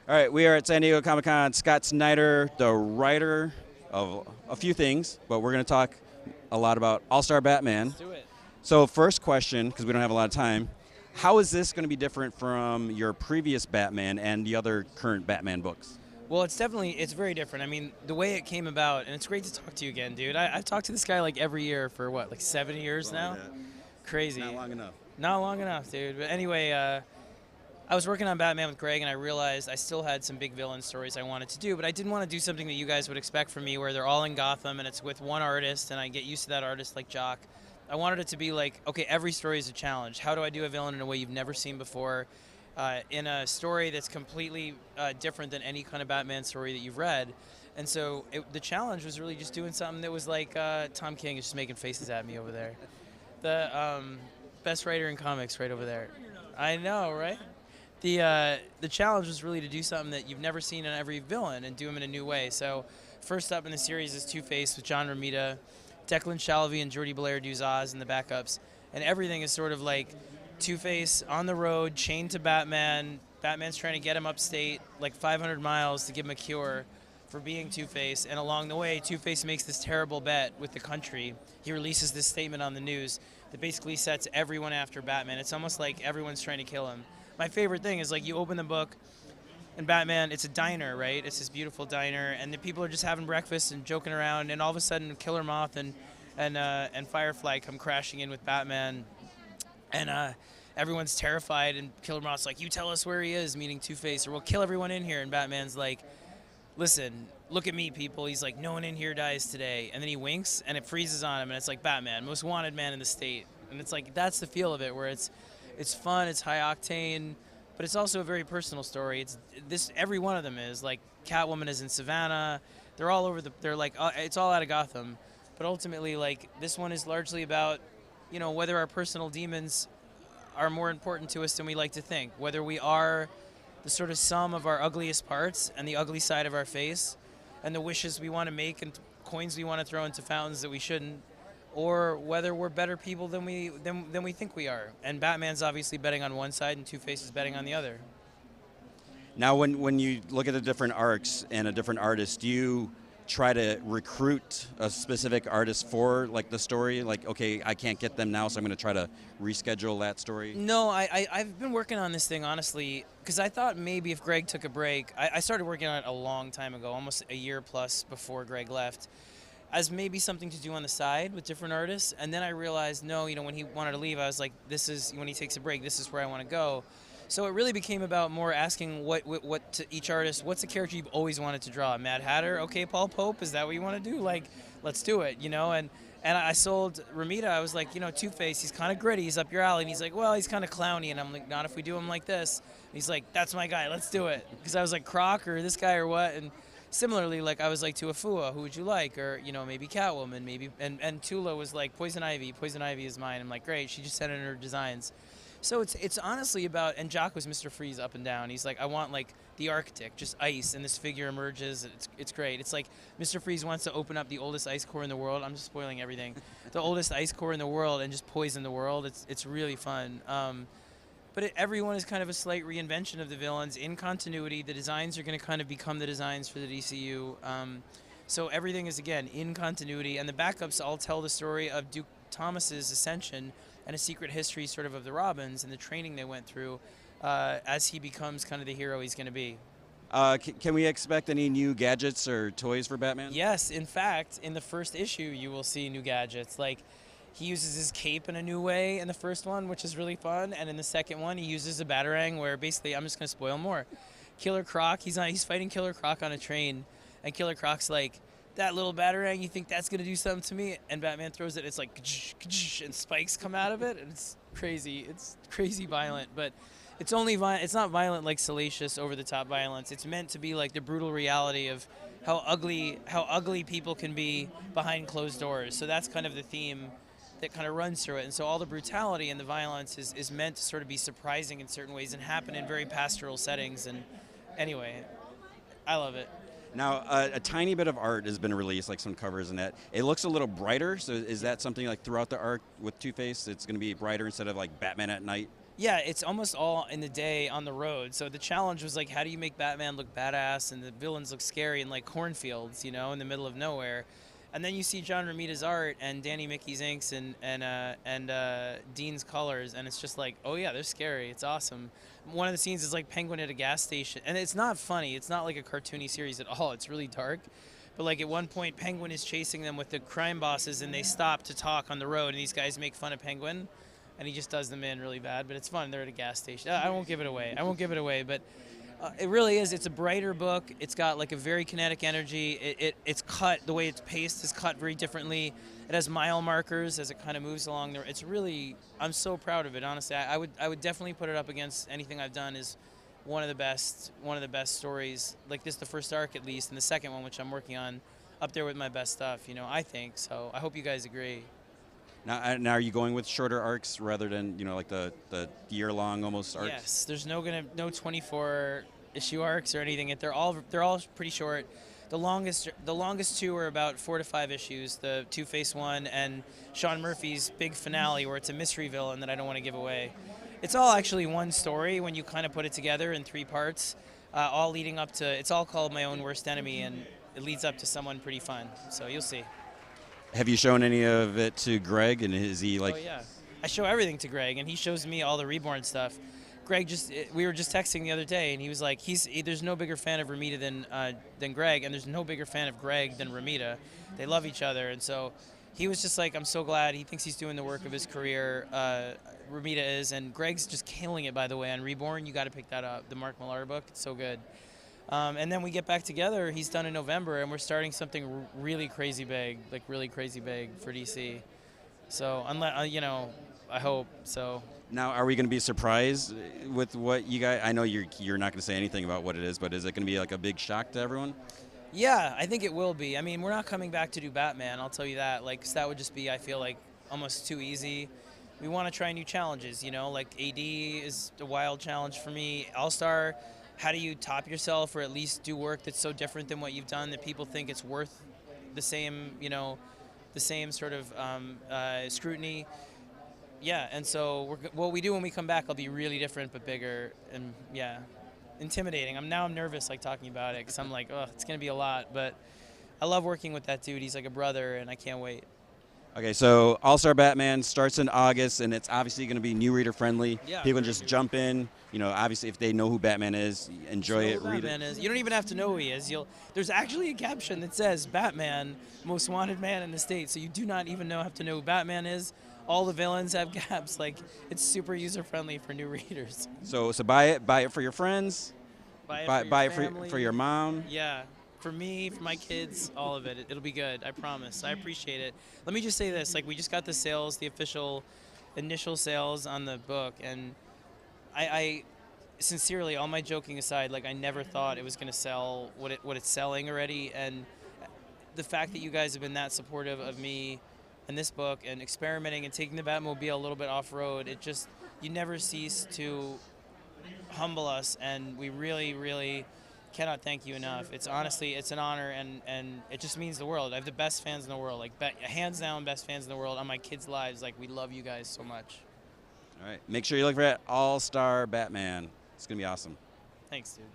All right, we are at San Diego Comic-Con. Scott Snyder, the writer of a few things, but we're going to talk a lot about All-Star Batman. Let's do it. So first question, because we don't have a lot of time, how is this going to be different from your previous Batman and the other current Batman books? Well, it's very different. I mean, the way it came about, and it's great to talk to you again, dude. I've talked to this guy like every year for what, like 7 years now? Crazy. Not long enough. Not long enough, dude. But anyway, I was working on Batman with Greg, and I realized I still had some big villain stories I wanted to do, but I didn't want to do something that you guys would expect from me, where they're all in Gotham and it's with one artist, and I get used to that artist like Jock. I wanted it to be like, okay, every story is a challenge. How do I do a villain in a way you've never seen before, in a story that's completely different than any kind of Batman story that you've read? And so the challenge was really just doing something that was like, Tom King is just making faces at me over there. The best writer in comics right over there. I know, right? The challenge was really to do something that you've never seen in every villain and do him in a new way. So first up in the series is Two-Face with John Romita. Declan Shalvey and Jordi Belair do Zaz in the backups. And everything is sort of like Two-Face on the road, chained to Batman. Batman's trying to get him upstate, like 500 miles to give him a cure for being Two-Face. And along the way, Two-Face makes this terrible bet with the country. He releases this statement on the news that basically sets everyone after Batman. It's almost like everyone's trying to kill him. My favorite thing is, like, you open the book, and Batman, it's a diner, right? It's this beautiful diner, and the people are just having breakfast and joking around, and all of a sudden, Killer Moth and Firefly come crashing in with Batman, and everyone's terrified, and Killer Moth's like, "You tell us where he is," meaning Two-Face, or "We'll kill everyone in here," and Batman's like, "Listen, look at me, people." He's like, "No one in here dies today," and then he winks, and it freezes on him, and it's like, Batman, most wanted man in the state, and it's like, that's the feel of it, where it's fun, it's high octane, but it's also a very personal story. It's this, every one of them is like, Catwoman is in Savannah. They're all over they're like, it's all out of Gotham, but ultimately, like, this one is largely about, whether our personal demons are more important to us than we like to think, whether we are the sort of sum of our ugliest parts and the ugly side of our face and the wishes we want to make and coins we want to throw into fountains that we shouldn't, or whether we're better people than we think we are. And Batman's obviously betting on one side, and Two-Face is betting on the other. Now, when you look at the different arcs and a different artist, do you try to recruit a specific artist for, like, the story? Like, okay, I can't get them now, so I'm going to try to reschedule that story? No, I've been working on this thing, honestly, because I thought maybe if Greg took a break, I started working on it a long time ago, almost a year plus before Greg left, as maybe something to do on the side with different artists. And then I realized, no, when he wanted to leave, I was like, this is, when he takes a break, this is where I want to go. So it really became about more asking what to each artist, what's the character you've always wanted to draw? Mad Hatter? Okay, Paul Pope, is that what you want to do? Like, let's do it, And I sold Ramita. I was like, Two-Face, he's kind of gritty, he's up your alley. And he's like, well, he's kind of clowny. And I'm like, not if we do him like this. And he's like, that's my guy, let's do it. Because I was like, Croc or this guy or what? And similarly, like, I was like, to Afua, who would you like? Or, maybe Catwoman, maybe. And Tula was like, Poison Ivy is mine. I'm like, great, she just sent in her designs. So it's honestly about, and Jock was Mr. Freeze up and down. He's like, I want, like, the Arctic, just ice, and this figure emerges. It's great. It's like Mr. Freeze wants to open up the oldest ice core in the world. I'm just spoiling everything. The oldest ice core in the world and just poison the world. It's really fun. But everyone is kind of a slight reinvention of the villains in continuity. The designs are going to kind of become the designs for the DCU. So everything is, again, in continuity. And the backups all tell the story of Duke Thomas's ascension and a secret history sort of the Robins and the training they went through as he becomes kind of the hero he's going to be. Can we expect any new gadgets or toys for Batman? Yes. In fact, in the first issue, you will see new gadgets. Like, he uses his cape in a new way in the first one, which is really fun. And in the second one, he uses a Batarang where basically, I'm just going to spoil more. Killer Croc, he's fighting Killer Croc on a train. And Killer Croc's like, that little Batarang, you think that's going to do something to me? And Batman throws it, it's like, and spikes come out of it. And it's crazy. It's crazy violent. But it's only violent. It's not violent like salacious, over-the-top violence. It's meant to be like the brutal reality of how ugly people can be behind closed doors. So that's kind of the theme that kind of runs through it. And so all the brutality and the violence is meant to sort of be surprising in certain ways and happen in very pastoral settings. And anyway, I love it. Now, a tiny bit of art has been released, like some covers and that. It looks a little brighter, so is that something like throughout the arc with Two-Face, it's going to be brighter instead of like Batman at night? Yeah, it's almost all in the day on the road. So the challenge was like, how do you make Batman look badass and the villains look scary in like cornfields, in the middle of nowhere? And then you see John Romita's art and Danny Mickey's inks and Dean's colors, and it's just like, oh yeah, they're scary. It's awesome. One of the scenes is like Penguin at a gas station, and it's not funny. It's not like a cartoony series at all. It's really dark. But like at one point, Penguin is chasing them with the crime bosses, and they stop to talk on the road, and these guys make fun of Penguin, and he just does them in really bad. But it's fun. They're at a gas station. I won't give it away. But it really is. It's a brighter book. It's got like a very kinetic energy. It's cut, the way it's paced is cut very differently. It has mile markers as it kind of moves along there. It's really, I'm so proud of it. Honestly, I would definitely put it up against anything I've done. Is one of the best stories. Like this, the first arc at least, and the second one, which I'm working on, up there with my best stuff. I think so. I hope you guys agree. Now, are you going with shorter arcs rather than like the year-long almost arcs? Yes, there's no 24 issue arcs or anything. They're all pretty short. The longest two are about 4 to 5 issues. The Two-Face one and Sean Murphy's big finale, where it's a mystery villain that I don't want to give away. It's all actually one story when you kind of put it together in 3 parts, all leading up to. It's all called My Own Worst Enemy, and it leads up to someone pretty fun. So you'll see. Have you shown any of it to Greg, and is he like? Oh yeah, I show everything to Greg, and he shows me all the Reborn stuff. Greg we were just texting the other day, and he was like, there's no bigger fan of Romita than Greg, and there's no bigger fan of Greg than Romita. They love each other, and so he was just like, I'm so glad. He thinks he's doing the work of his career. Romita is, and Greg's just killing it, by the way. On Reborn, you got to pick that up. The Mark Millar book, it's so good. And then we get back together. He's done in November, and we're starting something really crazy big for DC. So, I hope so. Now, are we going to be surprised with what you guys? I know you're not going to say anything about what it is, but is it going to be like a big shock to everyone? Yeah, I think it will be. I mean, we're not coming back to do Batman. I'll tell you that. Like, 'cause that would just be, I feel like, almost too easy. We want to try new challenges. Like AD is a wild challenge for me. All-Star. How do you top yourself, or at least do work that's so different than what you've done that people think it's worth the same, the same sort of scrutiny? Yeah, and so what we do when we come back will be really different but bigger, and yeah, intimidating. I'm nervous like talking about it because I'm like, oh, it's gonna be a lot, but I love working with that dude. He's like a brother, and I can't wait. Okay, so All-Star Batman starts in August, and it's obviously going to be new reader friendly. Yeah. People can just jump in. Obviously, if they know who Batman is, enjoy it, read it. You don't even have to know who he is. There's actually a caption that says Batman, most wanted man in the state. So you do not even have to know who Batman is. All the villains have gaps. Like, it's super user friendly for new readers. So buy it for your friends. Buy it for your mom. Yeah. For me, for my kids, all of it. It'll be good. I promise. I appreciate it. Let me just say this. Like, we just got the sales, the official initial sales on the book, and I sincerely, all my joking aside, like, I never thought it was going to sell what it's selling already. And the fact that you guys have been that supportive of me and this book and experimenting and taking the Batmobile a little bit off-road, you never cease to humble us, and we really, really cannot thank you enough. It's honestly, it's an honor, and it just means the world. I have the best fans in the world, like hands down best fans in the world on my kids' lives. Like, we love you guys so much. All right, make sure you look for that All-Star Batman. It's gonna be awesome. Thanks, dude.